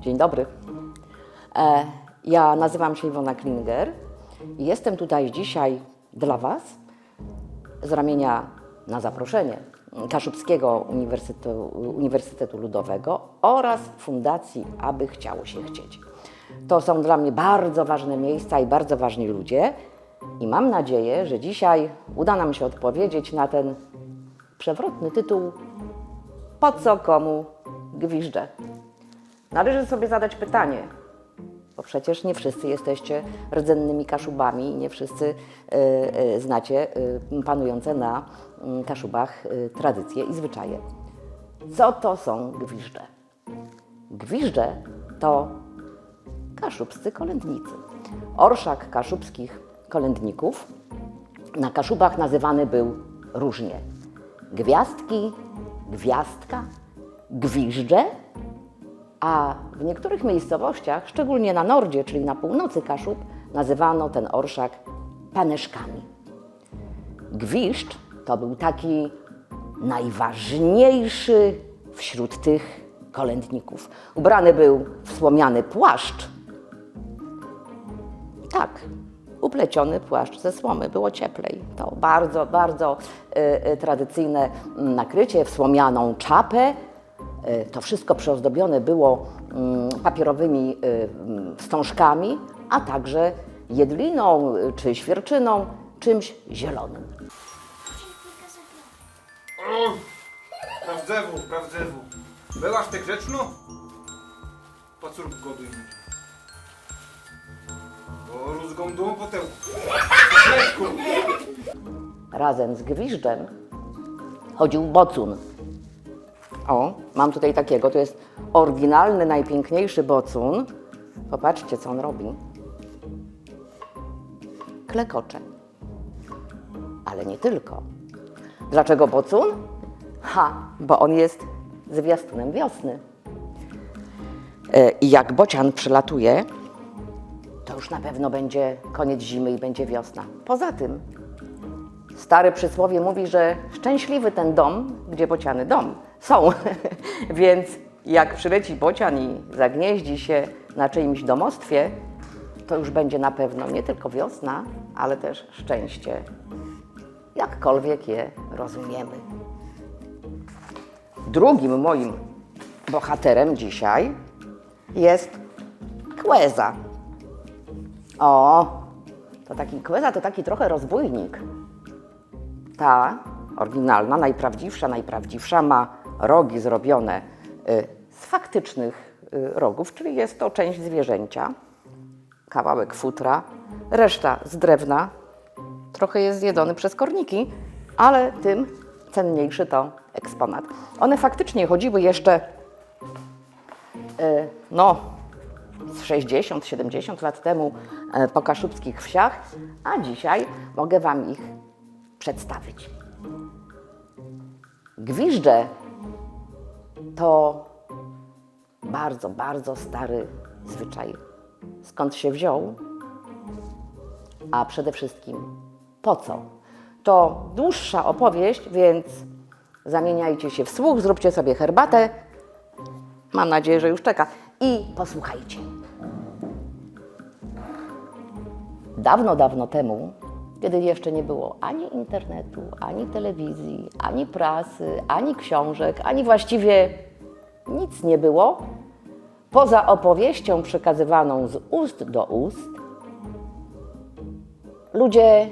Dzień dobry. Ja nazywam się Iwona Klinger i jestem tutaj dzisiaj dla Was z ramienia na zaproszenie Kaszubskiego Uniwersytetu Ludowego oraz Fundacji Aby Chciało się chcieć. To są dla mnie bardzo ważne miejsca i bardzo ważni ludzie i mam nadzieję, że dzisiaj uda nam się odpowiedzieć na ten przewrotny tytuł: po co komu gwiżdżę? Należy sobie zadać pytanie, bo przecież nie wszyscy jesteście rdzennymi Kaszubami i nie wszyscy znacie panujące na Kaszubach tradycje i zwyczaje. Co to są gwiżdże? Gwiżdże to kaszubscy kolędnicy. Orszak kaszubskich kolędników na Kaszubach nazywany był różnie. Gwiazdki, gwiazdka, gwiżdże, a w niektórych miejscowościach, szczególnie na Nordzie, czyli na północy Kaszub, nazywano ten orszak paneszkami. Gwiżdż to był taki najważniejszy wśród tych kolędników. Ubrany był w słomiany płaszcz. Tak, upleciony płaszcz ze słomy, było cieplej. To bardzo, bardzo tradycyjne nakrycie, w słomianą czapę. To wszystko przyozdobione było papierowymi wstążkami, a także jedliną czy świerczyną, czymś zielonym. O, prawdzewu. Byłaś ty grzeczno? Pacórk goduj mnie. Bo rozgądą potem. Razem z gwiżdżem chodził bocun. O, mam tutaj takiego, to jest oryginalny, najpiękniejszy bocun. Popatrzcie, co on robi. Klekocze. Ale nie tylko. Dlaczego bocun? Bo on jest zwiastunem wiosny. I jak bocian przylatuje, to już na pewno będzie koniec zimy i będzie wiosna. Poza tym, stare przysłowie mówi, że szczęśliwy ten dom, gdzie bociany dom są. Więc jak przyleci bocian i zagnieździ się na czyimś domostwie, to już będzie na pewno nie tylko wiosna, ale też szczęście. Jakkolwiek je rozumiemy. Drugim moim bohaterem dzisiaj jest Kłeza. O, to taki Kłeza to taki trochę rozbójnik. Ta oryginalna, najprawdziwsza ma rogi zrobione z faktycznych rogów, czyli jest to część zwierzęcia, kawałek futra, reszta z drewna, trochę jest zjedzony przez korniki, ale tym cenniejszy to eksponat. One faktycznie chodziły jeszcze z 60-70 lat temu po kaszubskich wsiach, a dzisiaj mogę Wam ich przedstawić. Gwiżdże to bardzo, bardzo stary zwyczaj. Skąd się wziął? A przede wszystkim po co? To dłuższa opowieść, więc zamieniajcie się w słuch, zróbcie sobie herbatę. Mam nadzieję, że już czeka. I posłuchajcie. Dawno, dawno temu, kiedy jeszcze nie było ani internetu, ani telewizji, ani prasy, ani książek, ani właściwie nic nie było, poza opowieścią przekazywaną z ust do ust, ludzie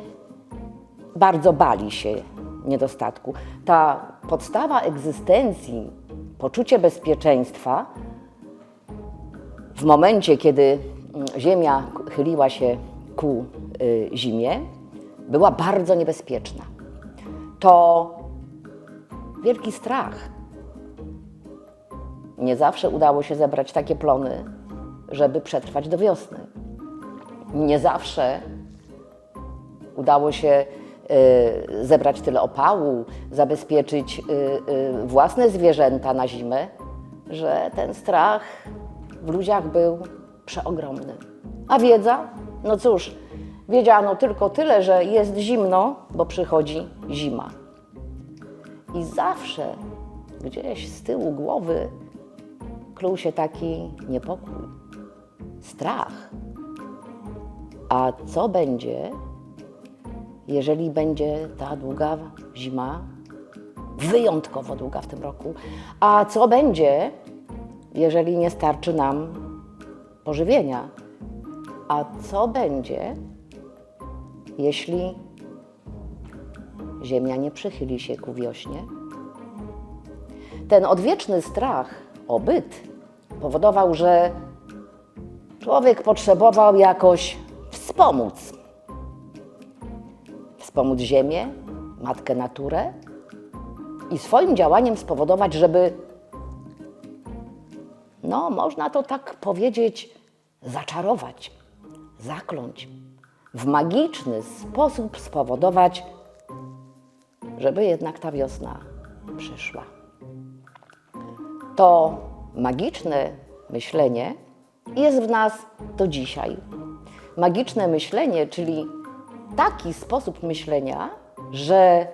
bardzo bali się niedostatku. Ta podstawa egzystencji, poczucie bezpieczeństwa, w momencie, kiedy Ziemia chyliła się ku zimie, była bardzo niebezpieczna. To wielki strach. Nie zawsze udało się zebrać takie plony, żeby przetrwać do wiosny. Nie zawsze udało się zebrać tyle opału, zabezpieczyć własne zwierzęta na zimę, że ten strach w ludziach był przeogromny. A wiedza? No cóż, wiedziano tylko tyle, że jest zimno, bo przychodzi zima. I zawsze gdzieś z tyłu głowy kłuł się taki niepokój, strach. A co będzie, jeżeli będzie ta długa zima, wyjątkowo długa w tym roku? A co będzie, jeżeli nie starczy nam pożywienia? A co będzie, jeśli ziemia nie przychyli się ku wiośnie? Ten odwieczny strach o byt powodował, że człowiek potrzebował jakoś wspomóc. Wspomóc ziemię, matkę naturę i swoim działaniem spowodować, żeby, no można to tak powiedzieć, zaczarować, zakląć, w magiczny sposób spowodować, żeby jednak ta wiosna przyszła. To magiczne myślenie jest w nas do dzisiaj. Magiczne myślenie, czyli taki sposób myślenia, że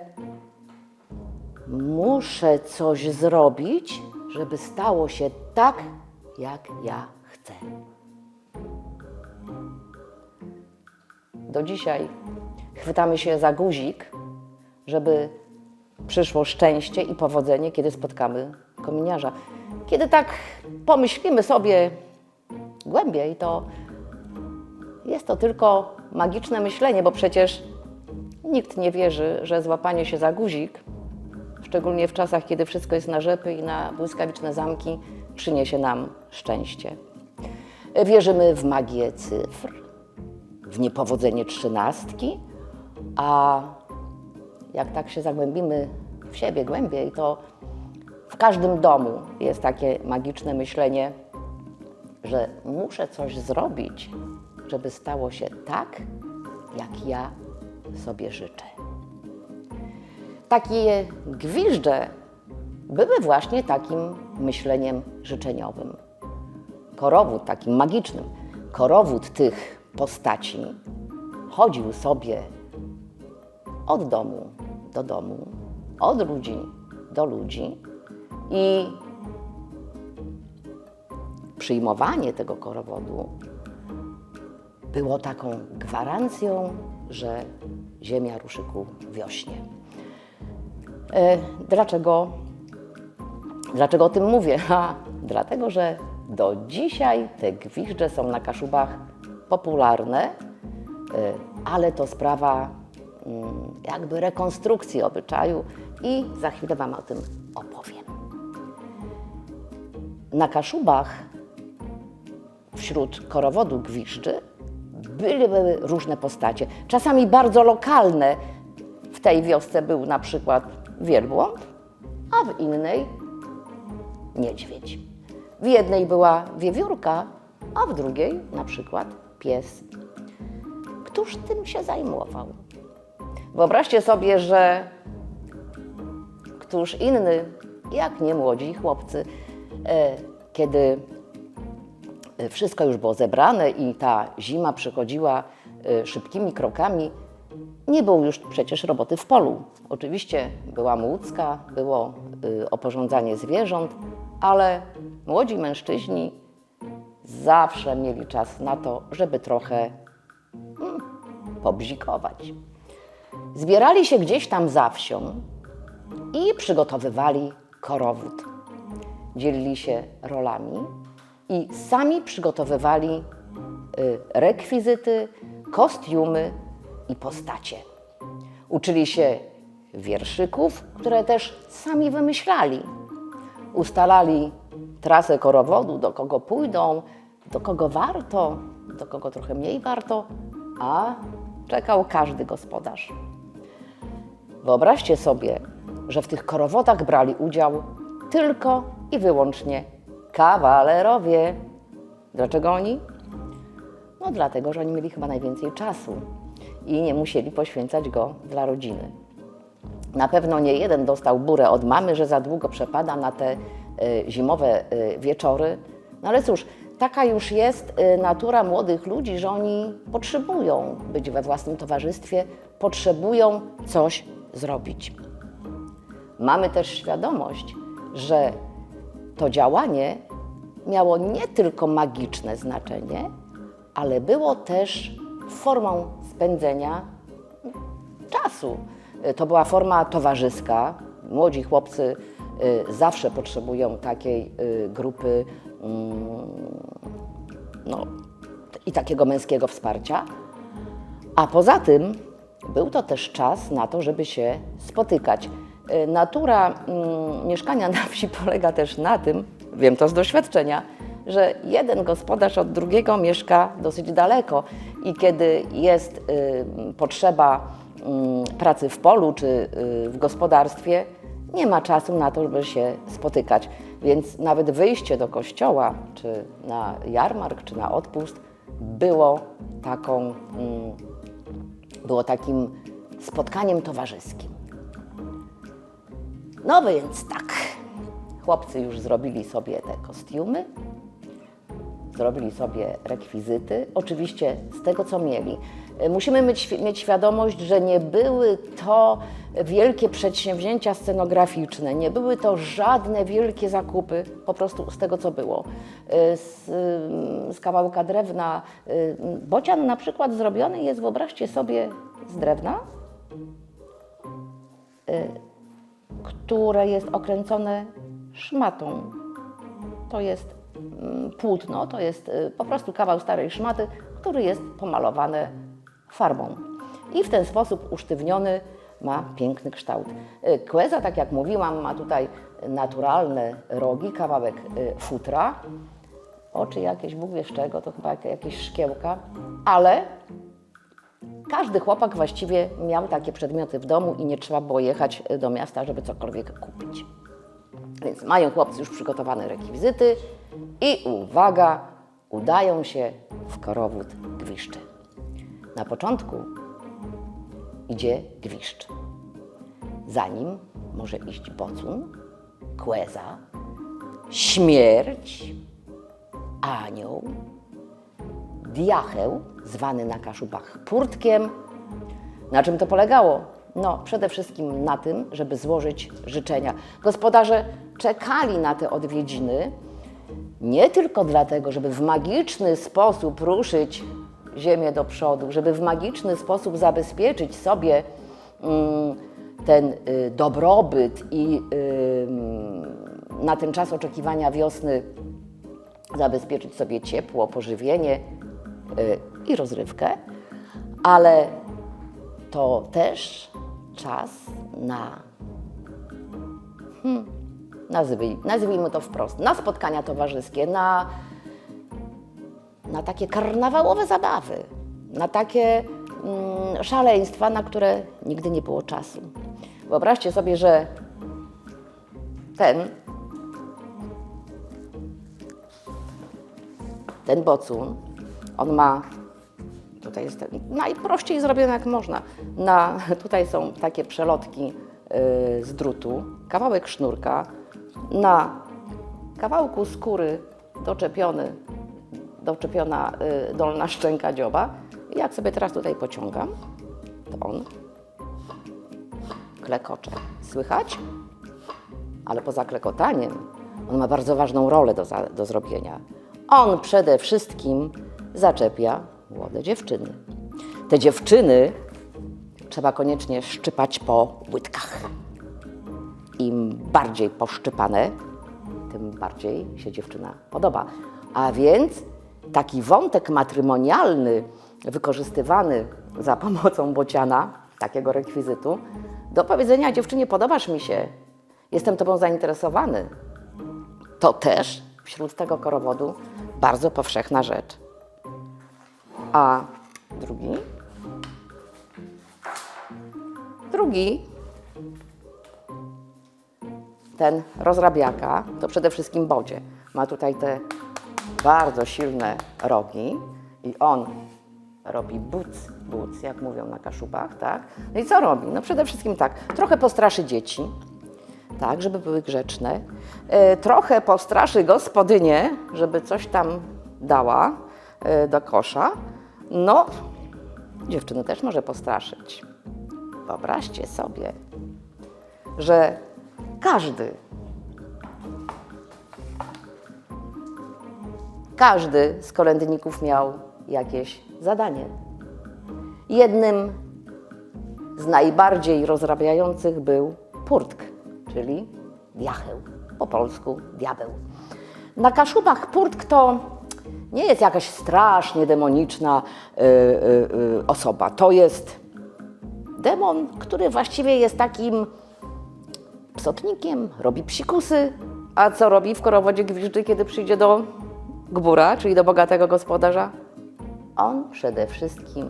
muszę coś zrobić, żeby stało się tak, jak ja chcę. Do dzisiaj chwytamy się za guzik, żeby przyszło szczęście i powodzenie, kiedy spotkamy kominiarza. Kiedy tak pomyślimy sobie głębiej, to jest to tylko magiczne myślenie, bo przecież nikt nie wierzy, że złapanie się za guzik, szczególnie w czasach, kiedy wszystko jest na rzepy i na błyskawiczne zamki, przyniesie nam szczęście. Wierzymy w magię cyfr, w niepowodzenie trzynastki, a jak tak się zagłębimy w siebie głębiej, to w każdym domu jest takie magiczne myślenie, że muszę coś zrobić, żeby stało się tak, jak ja sobie życzę. Takie gwiżdże były właśnie takim myśleniem życzeniowym. Korowód, takim magicznym, korowód tych postaci chodził sobie od domu do domu, od ludzi do ludzi i przyjmowanie tego korowodu było taką gwarancją, że ziemia ruszy ku wiośnie. Dlaczego o tym mówię? Dlatego, że do dzisiaj te gwiżdże są na Kaszubach popularne, ale to sprawa jakby rekonstrukcji obyczaju i za chwilę Wam o tym opowiem. Na Kaszubach wśród korowodu gwiżdży były różne postacie, czasami bardzo lokalne. W tej wiosce był na przykład wielbłąd, a w innej niedźwiedź. W jednej była wiewiórka, a w drugiej na przykład pies. Któż tym się zajmował? Wyobraźcie sobie, że któż inny, jak nie młodzi chłopcy, kiedy wszystko już było zebrane i ta zima przychodziła szybkimi krokami, nie było już przecież roboty w polu. Oczywiście była młódzka, było oporządzanie zwierząt, ale młodzi mężczyźni zawsze mieli czas na to, żeby trochę pobzikować. Zbierali się gdzieś tam za wsią i przygotowywali korowód. Dzielili się rolami i sami przygotowywali rekwizyty, kostiumy i postacie. Uczyli się wierszyków, które też sami wymyślali. Ustalali trasę korowodu, do kogo pójdą, do kogo warto, do kogo trochę mniej warto, a czekał każdy gospodarz. Wyobraźcie sobie, że w tych korowodach brali udział tylko i wyłącznie kawalerowie. Dlaczego oni? No dlatego, że oni mieli chyba najwięcej czasu i nie musieli poświęcać go dla rodziny. Na pewno nie jeden dostał burę od mamy, że za długo przepada na te zimowe wieczory. No ale cóż, taka już jest natura młodych ludzi, że oni potrzebują być we własnym towarzystwie, potrzebują coś zrobić. Mamy też świadomość, że to działanie miało nie tylko magiczne znaczenie, ale było też formą spędzenia czasu. To była forma towarzyska. Młodzi chłopcy zawsze potrzebują takiej grupy i takiego męskiego wsparcia. A poza tym był to też czas na to, żeby się spotykać. Natura mieszkania na wsi polega też na tym, wiem to z doświadczenia, że jeden gospodarz od drugiego mieszka dosyć daleko i kiedy jest potrzeba pracy w polu czy w gospodarstwie, nie ma czasu na to, żeby się spotykać. Więc nawet wyjście do kościoła, czy na jarmark, czy na odpust było takim spotkaniem towarzyskim. No więc tak, chłopcy już zrobili sobie te kostiumy, zrobili sobie rekwizyty, oczywiście z tego, co mieli. Musimy mieć świadomość, że nie były to wielkie przedsięwzięcia scenograficzne, nie były to żadne wielkie zakupy, po prostu z tego, co było. Z kawałka drewna, bocian na przykład zrobiony jest, wyobraźcie sobie, z drewna, które jest okręcone szmatą. To jest płótno, to jest po prostu kawał starej szmaty, który jest pomalowany farbą. I w ten sposób usztywniony ma piękny kształt. Kłeza, tak jak mówiłam, ma tutaj naturalne rogi, kawałek futra, oczy jakieś, Bóg wie z czego, to chyba jakieś szkiełka, ale każdy chłopak właściwie miał takie przedmioty w domu i nie trzeba było jechać do miasta, żeby cokolwiek kupić. Więc mają chłopcy już przygotowane rekwizyty i uwaga, udają się w korowód gwiszczy. Na początku idzie gwiszcz. Za nim może iść bocun, kłeza, śmierć, anioł, diacheł, zwany na Kaszubach purtkiem. Na czym to polegało? No, przede wszystkim na tym, żeby złożyć życzenia. Gospodarze czekali na te odwiedziny nie tylko dlatego, żeby w magiczny sposób ruszyć ziemię do przodu, żeby w magiczny sposób zabezpieczyć sobie ten dobrobyt i na ten czas oczekiwania wiosny zabezpieczyć sobie ciepło, pożywienie i rozrywkę, ale to też czas na, nazwijmy to wprost, na spotkania towarzyskie, na takie karnawałowe zabawy, na takie szaleństwa, na które nigdy nie było czasu. Wyobraźcie sobie, że ten bocun, on ma, tutaj jest najprościej zrobione jak można, tutaj są takie przelotki z drutu, kawałek sznurka, na kawałku skóry doczepiona dolna szczęka dzioba. I jak sobie teraz tutaj pociągam, to on klekocze. Słychać? Ale poza klekotaniem on ma bardzo ważną rolę do zrobienia. On przede wszystkim zaczepia młode dziewczyny. Te dziewczyny trzeba koniecznie szczypać po łydkach. Im bardziej poszczypane, tym bardziej się dziewczyna podoba. A więc taki wątek matrymonialny wykorzystywany za pomocą bociana, takiego rekwizytu, do powiedzenia dziewczynie: podobasz mi się, jestem tobą zainteresowany, to też wśród tego korowodu bardzo powszechna rzecz. A drugi, ten rozrabiaka, to przede wszystkim bodzie. Ma tutaj te bardzo silne rogi i on robi buc, jak mówią na Kaszubach, tak? No i co robi? No przede wszystkim tak, trochę postraszy dzieci, tak, żeby były grzeczne, trochę postraszy gospodynię, żeby coś tam dała do kosza. No, dziewczyny też może postraszyć. Wyobraźcie sobie, że każdy każdy z kolędników miał jakieś zadanie. Jednym z najbardziej rozrabiających był purtk, czyli diacheł, po polsku diabeł. Na Kaszubach purtk to nie jest jakaś strasznie demoniczna osoba. To jest demon, który właściwie jest takim psotnikiem, robi psikusy. A co robi w Korowodzie Gwiżdży, kiedy przyjdzie do gbura, czyli do bogatego gospodarza? On przede wszystkim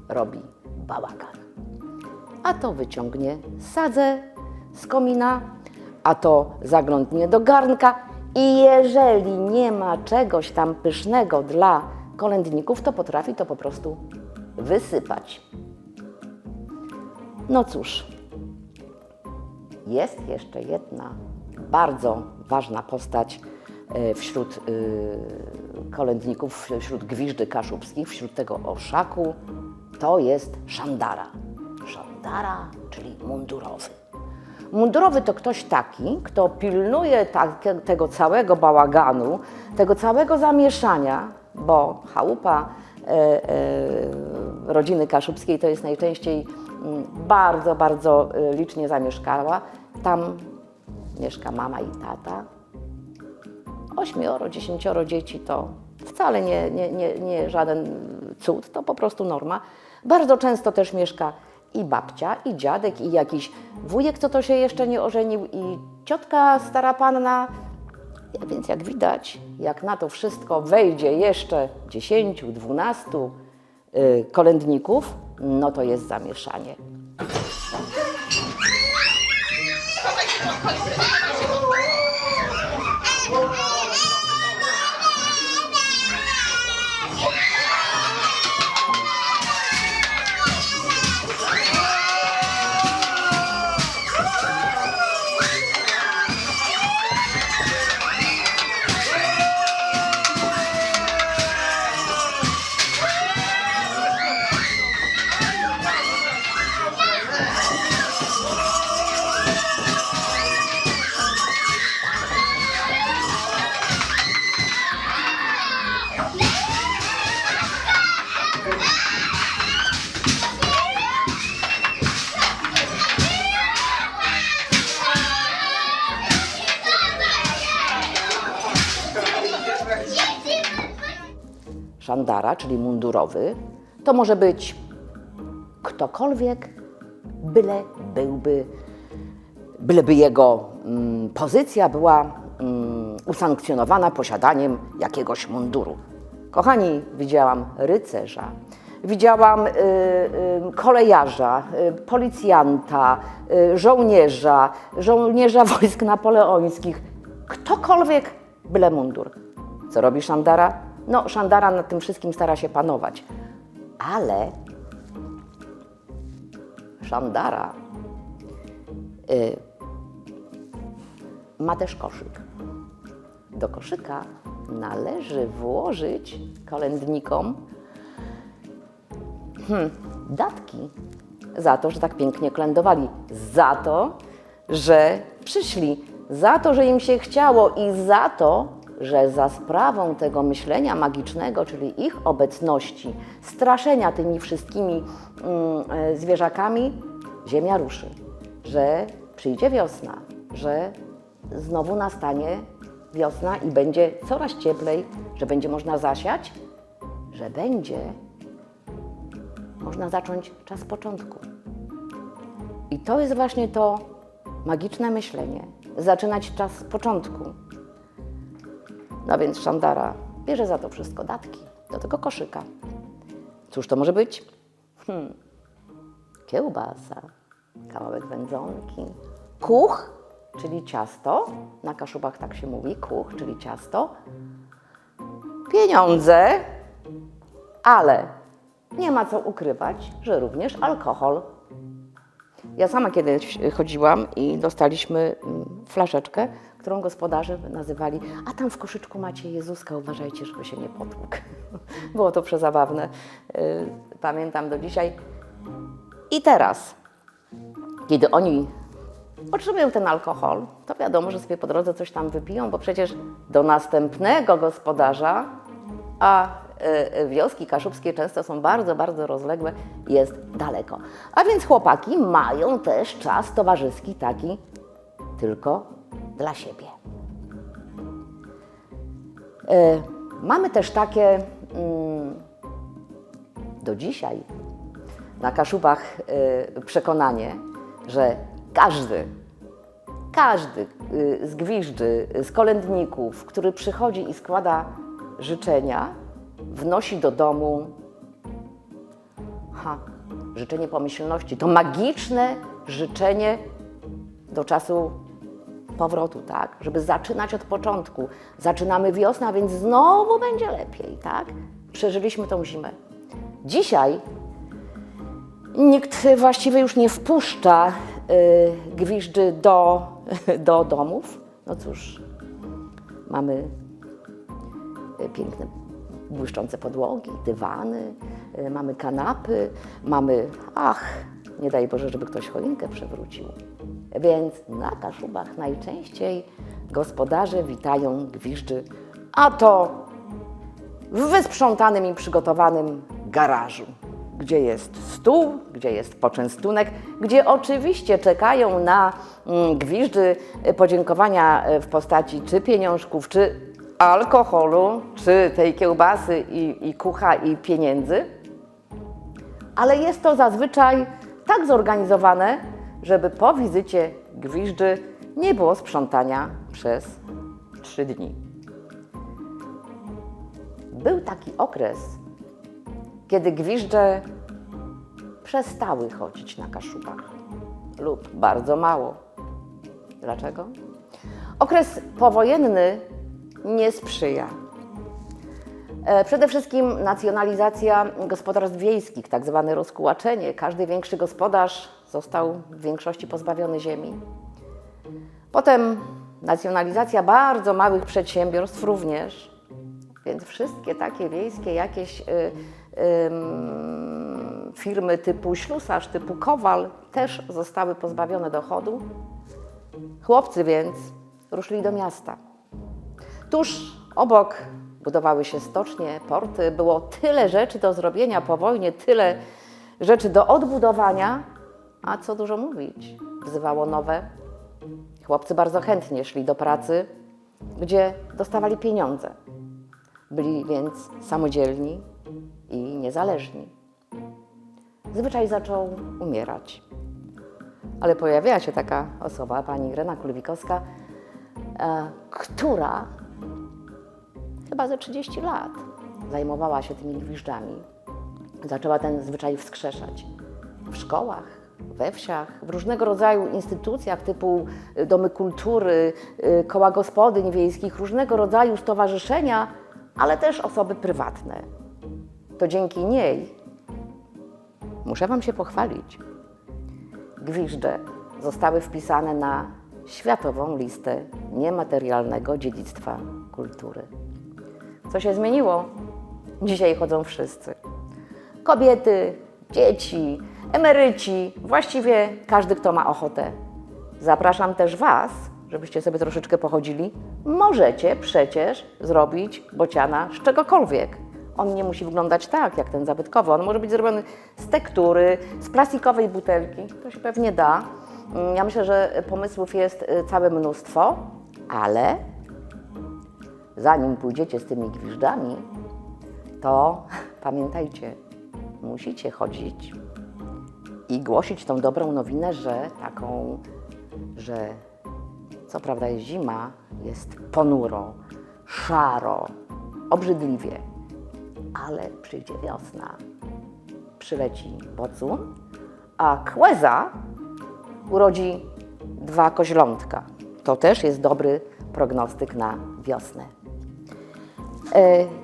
robi bałagan. A to wyciągnie sadzę z komina, a to zaglądnie do garnka i jeżeli nie ma czegoś tam pysznego dla kolędników, to potrafi to po prostu wysypać. No cóż, jest jeszcze jedna bardzo ważna postać wśród kolędników, wśród gwiżdy kaszubskich, wśród tego orszaku, to jest szandara. Szandara, czyli mundurowy. Mundurowy to ktoś taki, kto pilnuje tego całego bałaganu, tego całego zamieszania, bo chałupa rodziny kaszubskiej to jest najczęściej bardzo, bardzo licznie zamieszkała. Tam mieszka mama i tata. 8, 10 dzieci to wcale nie żaden cud, to po prostu norma. Bardzo często też mieszka i babcia, i dziadek, i jakiś wujek, co to się jeszcze nie ożenił, i ciotka stara panna. Więc jak widać, jak na to wszystko wejdzie jeszcze 10, 12 kolędników, no to jest zamieszanie. Szandara, czyli mundurowy, to może być ktokolwiek, byleby jego pozycja była usankcjonowana posiadaniem jakiegoś munduru. Kochani, widziałam rycerza, widziałam kolejarza, policjanta, żołnierza wojsk napoleońskich, ktokolwiek, byle mundur. Co robi szandara? No, szandara nad tym wszystkim stara się panować, ale szandara ma też koszyk. Do koszyka należy włożyć kolędnikom datki za to, że tak pięknie kolędowali, za to, że przyszli, za to, że im się chciało i za to, że za sprawą tego myślenia magicznego, czyli ich obecności, straszenia tymi wszystkimi zwierzakami, ziemia ruszy, że przyjdzie wiosna, że znowu nastanie wiosna i będzie coraz cieplej, że będzie można zasiać, że będzie można zacząć czas początku. I to jest właśnie to magiczne myślenie, zaczynać czas początku. No więc szandara bierze za to wszystko datki do tego koszyka. Cóż to może być? Kiełbasa, kawałek wędzonki, kuch, czyli ciasto, na Kaszubach tak się mówi, kuch, czyli ciasto, pieniądze, ale nie ma co ukrywać, że również alkohol. Ja sama kiedyś chodziłam i dostaliśmy flaszeczkę, którą gospodarze nazywali, a tam w koszyczku macie Jezuska, uważajcie, żeby się nie potłukł. Było to przezabawne, pamiętam do dzisiaj. I teraz, kiedy oni otrzymują ten alkohol, to wiadomo, że sobie po drodze coś tam wypiją, bo przecież do następnego gospodarza a wioski kaszubskie często są bardzo, bardzo rozległe, jest daleko. A więc chłopaki mają też czas towarzyski taki tylko dla siebie. Mamy też takie do dzisiaj na Kaszubach przekonanie, że każdy z gwiżdży, z kolędników, który przychodzi i składa życzenia, wnosi do domu życzenie pomyślności. To magiczne życzenie do czasu powrotu, tak? Żeby zaczynać od początku. Zaczynamy wiosnę, a więc znowu będzie lepiej, tak? Przeżyliśmy tą zimę. Dzisiaj nikt właściwie już nie wpuszcza gwiżdży do domów. No cóż, mamy piękne, błyszczące podłogi, dywany, mamy kanapy, mamy, nie daj Boże, żeby ktoś choinkę przewrócił. Więc na Kaszubach najczęściej gospodarze witają gwiżdży, a to w wysprzątanym i przygotowanym garażu, gdzie jest stół, gdzie jest poczęstunek, gdzie oczywiście czekają na gwiżdży podziękowania w postaci czy pieniążków, czy alkoholu, czy tej kiełbasy i kucha i pieniędzy. Ale jest to zazwyczaj tak zorganizowane, żeby po wizycie gwiżdży nie było sprzątania przez 3 dni. Był taki okres, kiedy gwiżdże przestały chodzić na Kaszubach lub bardzo mało. Dlaczego? Okres powojenny nie sprzyja. Przede wszystkim nacjonalizacja gospodarstw wiejskich, tak zwane rozkułaczenie. Każdy większy gospodarz został w większości pozbawiony ziemi. Potem nacjonalizacja bardzo małych przedsiębiorstw również, więc wszystkie takie wiejskie jakieś firmy typu ślusarz, typu kowal też zostały pozbawione dochodu. Chłopcy więc ruszyli do miasta. Tuż obok budowały się stocznie, porty, było tyle rzeczy do zrobienia po wojnie, tyle rzeczy do odbudowania, a co dużo mówić, wzywało nowe. Chłopcy bardzo chętnie szli do pracy, gdzie dostawali pieniądze. Byli więc samodzielni i niezależni. Zwyczaj zaczął umierać. Ale pojawiła się taka osoba, pani Irena Kulwikowska, która chyba ze 30 lat zajmowała się tymi gwiżdżami. Zaczęła ten zwyczaj wskrzeszać w szkołach, we wsiach, w różnego rodzaju instytucjach typu domy kultury, koła gospodyń wiejskich, różnego rodzaju stowarzyszenia, ale też osoby prywatne. To dzięki niej, muszę Wam się pochwalić, gwiżdże zostały wpisane na Światową Listę Niematerialnego Dziedzictwa Kultury. Co się zmieniło? Dzisiaj chodzą wszyscy. Kobiety, dzieci, emeryci, właściwie każdy, kto ma ochotę. Zapraszam też Was, żebyście sobie troszeczkę pochodzili. Możecie przecież zrobić bociana z czegokolwiek. On nie musi wyglądać tak, jak ten zabytkowy. On może być zrobiony z tektury, z plastikowej butelki. To się pewnie da. Ja myślę, że pomysłów jest całe mnóstwo, ale zanim pójdziecie z tymi gwiżdżami, to pamiętajcie, musicie chodzić i głosić tą dobrą nowinę, że co prawda jest zima, jest ponuro, szaro, obrzydliwie, ale przyjdzie wiosna, przyleci bocun, a kłeza urodzi 2 koźlątka. To też jest dobry prognostyk na wiosnę.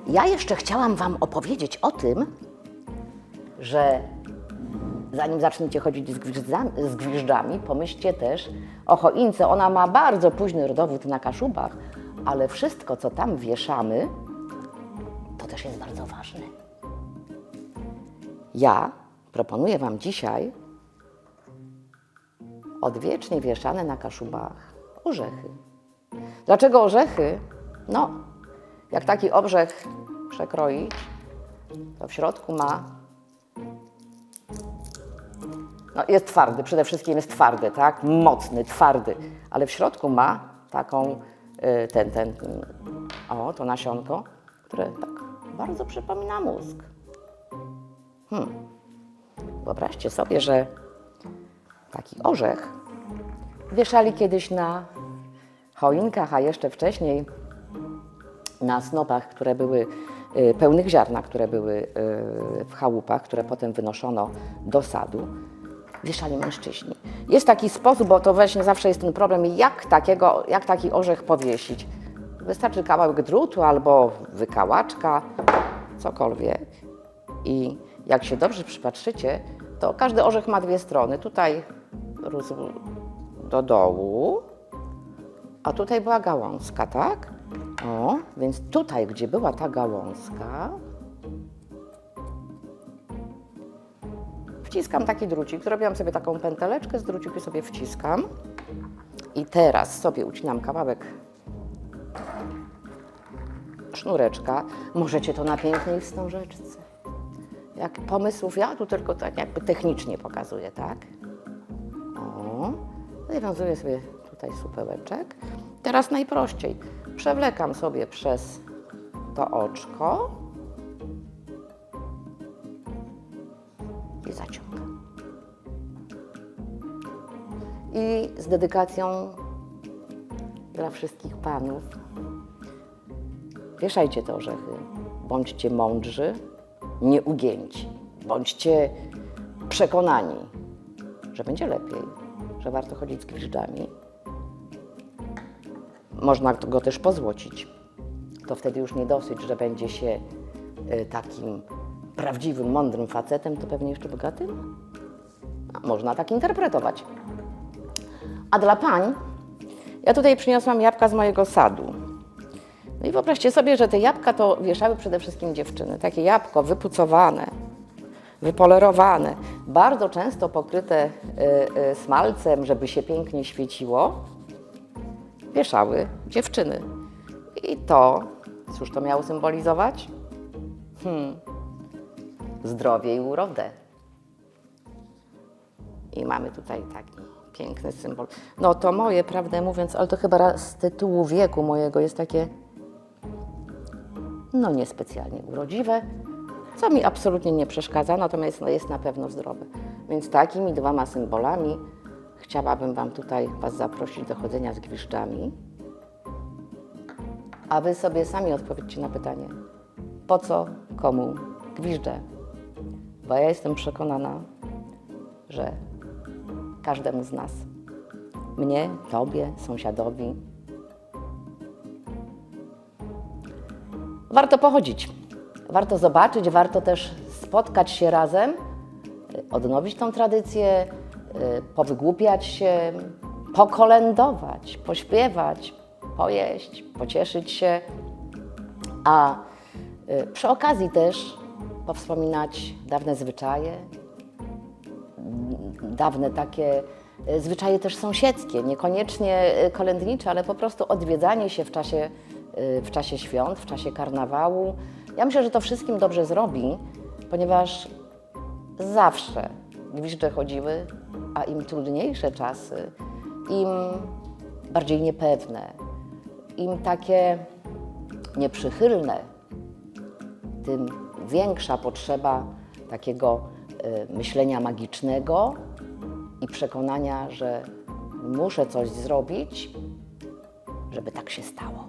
Ja jeszcze chciałam Wam opowiedzieć o tym, że zanim zaczniecie chodzić z gwiżdżami, pomyślcie też o choince. Ona ma bardzo późny rodowód na Kaszubach, ale wszystko, co tam wieszamy, to też jest bardzo ważne. Ja proponuję Wam dzisiaj odwiecznie wieszane na Kaszubach orzechy. Dlaczego orzechy? No, jak taki orzech przekroić, to w środku ma, no jest twardy, przede wszystkim jest twardy, tak? Mocny, twardy, ale w środku ma taką, to nasionko, które tak bardzo przypomina mózg. Wyobraźcie sobie, że taki orzech wieszali kiedyś na choinkach, a jeszcze wcześniej na snopach, które były pełnych ziarna, które były w chałupach, które potem wynoszono do sadu, wieszali mężczyźni. Jest taki sposób, bo to właśnie zawsze jest ten problem, jak taki orzech powiesić. Wystarczy kawałek drutu albo wykałaczka, cokolwiek. I jak się dobrze przypatrzycie, to każdy orzech ma dwie strony. Tutaj rósł do dołu, a tutaj była gałązka, tak? O, więc tutaj, gdzie była ta gałązka, wciskam taki drucik. Zrobiłam sobie taką pęteleczkę, z druciku sobie wciskam. I teraz sobie ucinam kawałek sznureczka. Możecie to na pięknej wstążeczce. Jak pomysłów, ja tu tylko tak jakby technicznie pokazuję, tak? O, zawiązuję sobie tutaj supełeczek. Teraz najprościej. Przewlekam sobie przez to oczko i zaciągam. I z dedykacją dla wszystkich panów, wieszajcie te orzechy, bądźcie mądrzy, nieugięci, bądźcie przekonani, że będzie lepiej, że warto chodzić z gwiżdżami. Można go też pozłocić. To wtedy już nie dosyć, że będzie się takim prawdziwym, mądrym facetem, to pewnie jeszcze bogatym. Można tak interpretować. A dla pań, ja tutaj przyniosłam jabłka z mojego sadu. No i wyobraźcie sobie, że te jabłka to wieszały przede wszystkim dziewczyny. Takie jabłko wypucowane, wypolerowane, bardzo często pokryte smalcem, żeby się pięknie świeciło, wieszały dziewczyny. I to, cóż to miało symbolizować? Zdrowie i urodę. I mamy tutaj taki piękny symbol. No to moje, prawdę mówiąc, ale to chyba z tytułu wieku mojego jest takie, no niespecjalnie urodziwe, co mi absolutnie nie przeszkadza, natomiast jest na pewno zdrowe. Więc takimi dwoma symbolami chciałabym Was zaprosić do chodzenia z gwiżdżami, a Wy sobie sami odpowiedzcie na pytanie, po co komu gwiżdże? Bo ja jestem przekonana, że każdemu z nas, mnie, Tobie, sąsiadowi, warto pochodzić, warto zobaczyć, warto też spotkać się razem, odnowić tą tradycję, powygłupiać się, pokolędować, pośpiewać, pojeść, pocieszyć się, a przy okazji też powspominać dawne zwyczaje, dawne takie zwyczaje też sąsiedzkie, niekoniecznie kolędnicze, ale po prostu odwiedzanie się w czasie świąt, w czasie karnawału. Ja myślę, że to wszystkim dobrze zrobi, ponieważ zawsze gwiżdże chodziły, a im trudniejsze czasy, im bardziej niepewne, im takie nieprzychylne, tym większa potrzeba takiego myślenia magicznego i przekonania, że muszę coś zrobić, żeby tak się stało.